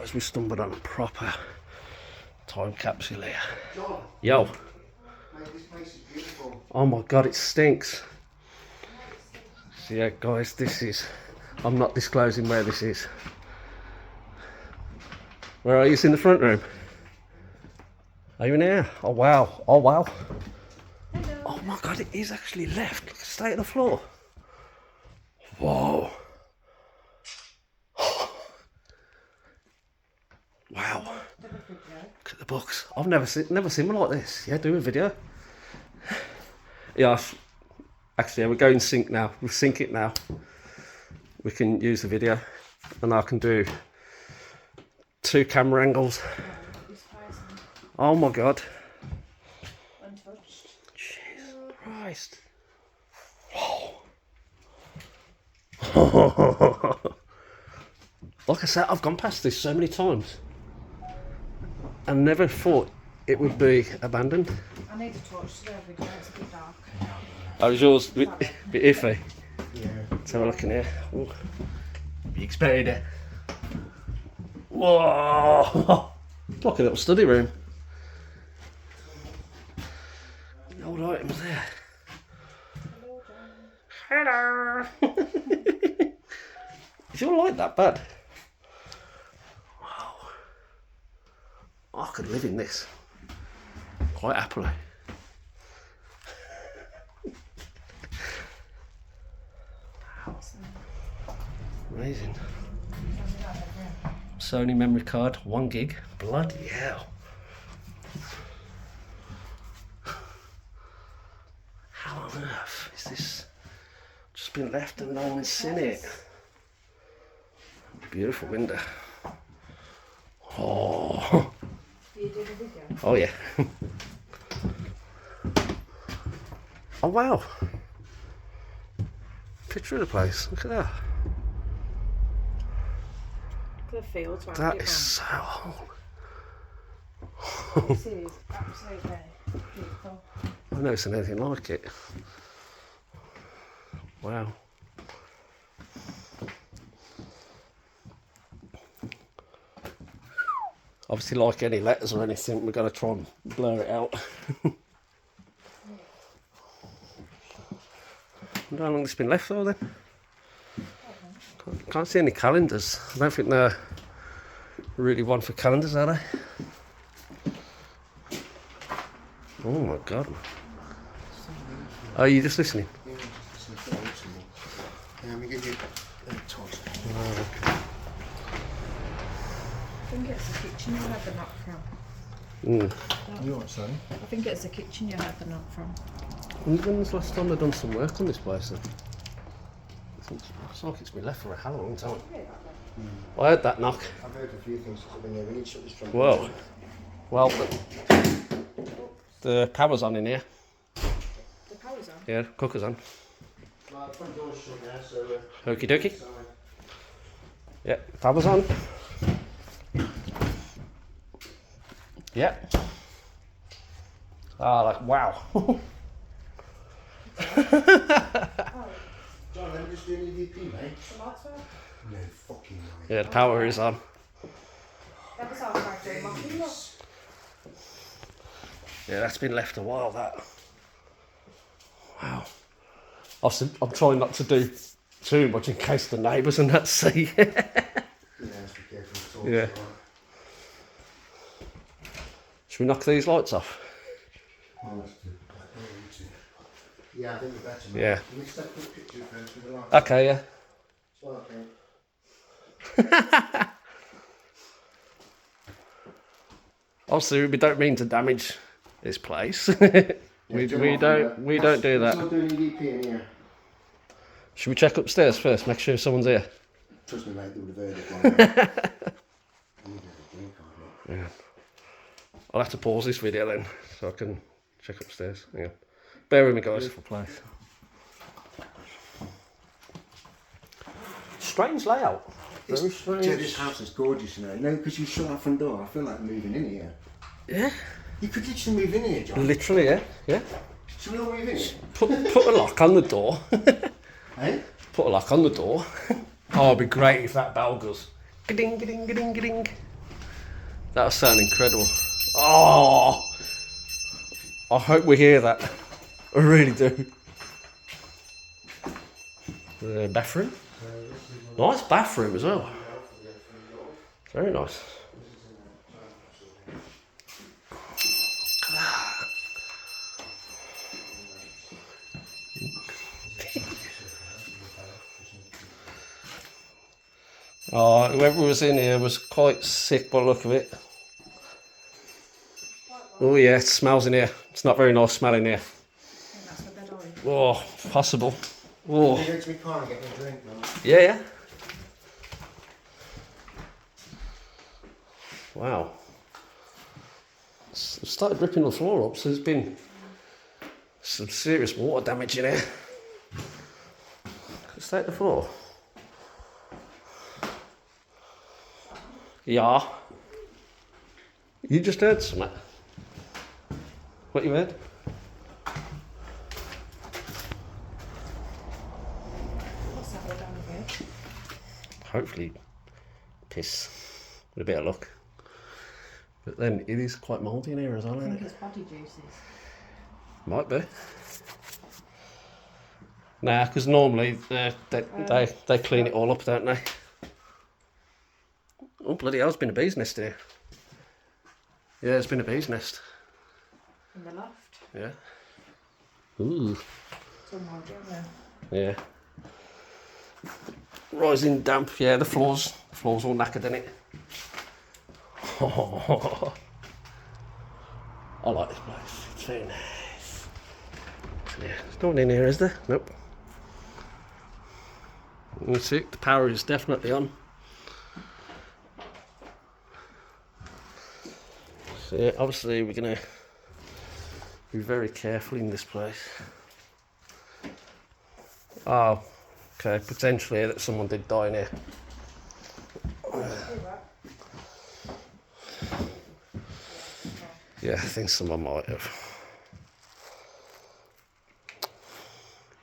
Guys, we stumbled on a proper time capsule here. John, Yo. mate, this place is beautiful. Oh my god, it stinks. So yeah, guys, this is... I'm not disclosing where this is. Where are you? It's in the front room. Are you in here? Oh wow. Oh wow. Hello. Oh my god, it is actually left. Look at the state of the floor. Whoa. Wow. Look at the books. I've never seen one like this. Yeah, do a video. Yeah, actually, we're going sync now. We'll sync it now. We can use the video, and I can do 2 camera angles. Oh my god. Jesus Christ. Like I said, I've gone past this so many times and never thought it would be abandoned. I need a torch today, video. It's a bit dark. Oh, was yours a bit iffy? Yeah. Let's have a look in here. Ooh. You expected it. Whoa! Like a little study room. The old items there. Hello! Is your light that bad? Wow. I could live in this. Quite happily. Wow. Amazing. Sony memory card, 1 gig. Bloody hell. How on earth is this just been left and no one's seen it? Beautiful window. Oh. Do you do the video? Oh yeah. Oh wow. Picture of the place. Look at that. Look at the fields. That is so old. This is absolutely beautiful. I've never seen anything like it. Wow. Obviously, like any letters or anything, we're going to try and blur it out. I wonder how long it's been left though then. Can't see any calendars. I don't think they're really one for calendars, are they? Oh my god. Are you just listening? Yeah, let me give you a torch. I think it's the kitchen you had the knock from. You what, son? I think it's the kitchen you had the knock from. When was the last time they've done some work on this place then? It's like it's been left for a hell of a long time. I heard that knock. I've heard a few things since I've been here. We need to shut this front Whoa. door. Well, the power's on in here. The power's on. Yeah, cooker's on. Well, the front door's shut now, so... Okie dokie. Sorry. Yeah, power's on. Yeah. Ah, like, wow. John, let me just do an EVP, mate. The lights were. No fucking way. Yeah, the power is on. That was our factory mopping, look. Yeah, that's been left a while, that. Wow. I'm trying not to do too much in case the neighbours and that see. Yeah, let's be careful. Yeah. Should we knock these lights off? Well, let's do that. Yeah, I think we're better, mate. Yeah. Can we step the picture first with the light? Okay, yeah. Well, okay. Obviously, we don't mean to damage this place. we Jump don't off we don't do Let's that. not do an EVP in here. Should we check upstairs first? Make sure someone's here. Trust me, mate, they would have heard it by now. You never think of it. Yeah. I'll have to pause this video then, so I can check upstairs. Hang on. Bear with me, guys, for place. Strange layout. Very strange. Joe, this house is gorgeous, you know. No, because you shut that front door, I feel like moving in here. Yeah. You could literally move in here, John. Literally, yeah. Yeah. Should we all move in here? Put a lock on the door. Hey? Put a lock on the door. Oh, it'd be great if that bell goes. Ga-ding, ga-ding, ga-ding, ga-ding. That was sounding incredible. Oh, I hope we hear that. I really do. The bathroom. Nice bathroom as well. Very nice. Oh, whoever was in here was quite sick by the look of it. Oh yeah, it smells in here. It's not very nice smelling here. Oh, possible. Oh. Can you go to my car and get me a drink, man? Yeah, yeah. Wow. It's started ripping the floor up, so there's been some serious water damage in here. Let's take the floor. Yeah. You just heard something. What you heard? What's that all down here? Hopefully piss with a bit of luck. But then it is quite mouldy in here as well, I isn't think it? it's body juices. Might be. Nah, because normally they clean it all up, don't they? Oh bloody hell, there's been a bee's nest here. Yeah, there's been a bee's nest. In the loft. Yeah. Ooh. It's all mouldy, isn't it? Yeah. Rising damp. Yeah, the floor's all knackered, isn't it? I like this place. It's very nice. Yeah, there's no one in here, is there? Nope. You see, the power is definitely on. So yeah, obviously we're gonna be very careful in this place. Oh, okay, potentially that someone did die in here. Yeah, I think someone might have.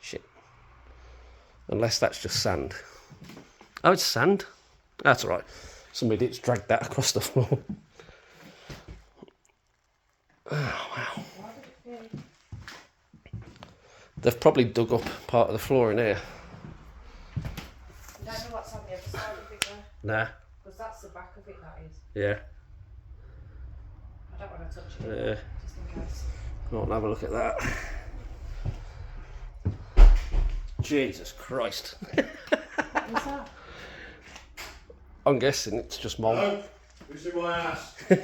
Shit. Unless that's just sand. Oh, it's sand? That's alright. Some idiot's dragged that across the floor. Oh, wow. They've probably dug up part of the floor in here. You don't know what's on the other side of it though? Nah. Because that's the back of it, that is. Yeah. I don't want to touch it. Just in case. Go on, have a look at that. Jesus Christ. What's that? I'm guessing it's just mold. Oh, who's in my ass? Hello.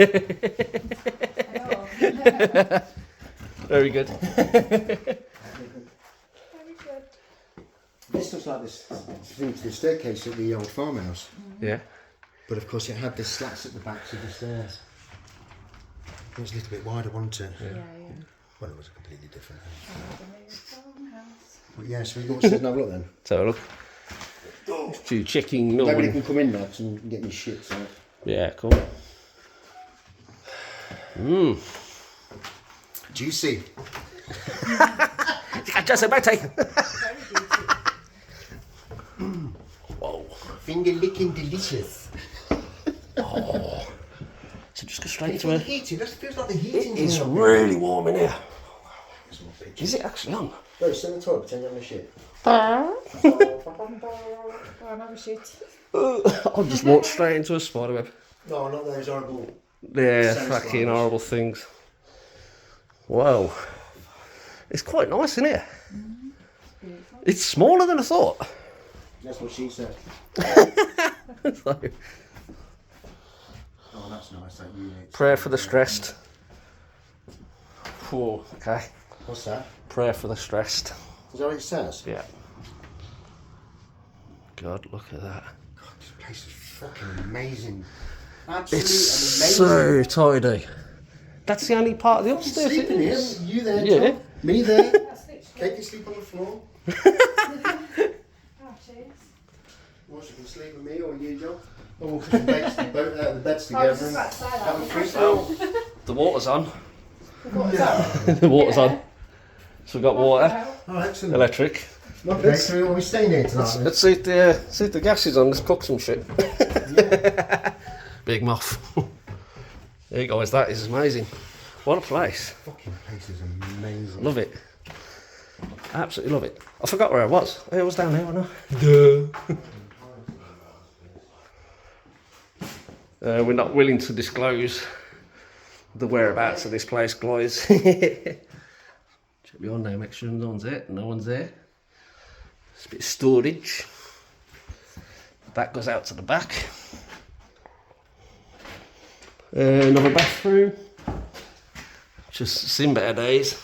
Very good. Very good. This looks like this thing to the staircase at the old farmhouse. Yeah. But of course it had the slats at the backs of the stairs. It was a little bit wider, wasn't it? Yeah. Well, it was a completely different house. Farmhouse. But yeah, so we go upstairs and have a look then. Let's have a look. To checking no Nobody one. can come in now because I'm getting shit, so. Yeah, cool. Mmm. Juicy. Just about to. Very beautiful. Whoa. Finger licking delicious. Oh. So just go straight It's into not it. heated, that feels like the heating's It's on. really warm in here. There's more pictures. Is it actually on? Go, sit on the toilet, pretend you're having a shit. Go on, have a shit. I'll just walk straight into a spiderweb. No, not those horrible. Yeah, Sand fucking spiders. horrible things. Whoa. It's quite nice, isn't it? Beautiful. It's smaller than I thought. That's what she said. So, Oh, that's nice, that unit. prayer for the stressed. Whoa, okay. What's that? Prayer for the stressed. Is that what it says? Yeah. God, look at that. God, this place is fucking amazing. It's Absolutely amazing. so tidy. That's the only part of the You upstairs. sleep it in here. is. You there, Yeah. Tom? Me there. That's literally. Kate, you sleep on the floor. Oh, cheers. Or she can sleep with me or you, John. Or we'll put the beds, the beds I was together just about to say that. have a free Well, sleep. the water's on. What was that? The water's on. So we've got water, Oh, excellent. electric. Okay, so we'll be staying here tonight. then? Let's see if the gas is on. Let's cook some shit. Yeah. Big muff. There you guys, that is amazing. What a place. Fucking place is amazing. Love it. Absolutely love it. I forgot where I was. I was down there, wasn't I? Duh. We're not willing to disclose the whereabouts of this place, guys. Check behind now, make sure no one's there. No one's there. It's a bit of storage. That goes out to the back. Another bathroom. Just seen better days.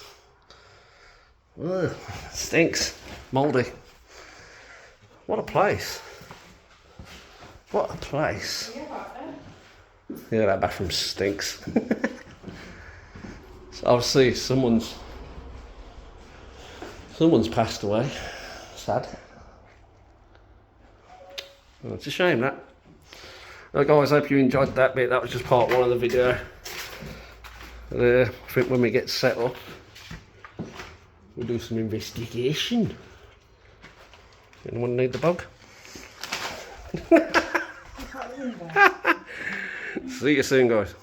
Ugh, stinks. Mouldy. What a place. What a place. Yeah, that bathroom stinks. So obviously someone's passed away. Sad. Well, it's a shame that. Well, guys, hope you enjoyed that bit. That was just part one of the video. I think when we get set up, we'll do some investigation. Anyone need the bug? See you soon, guys.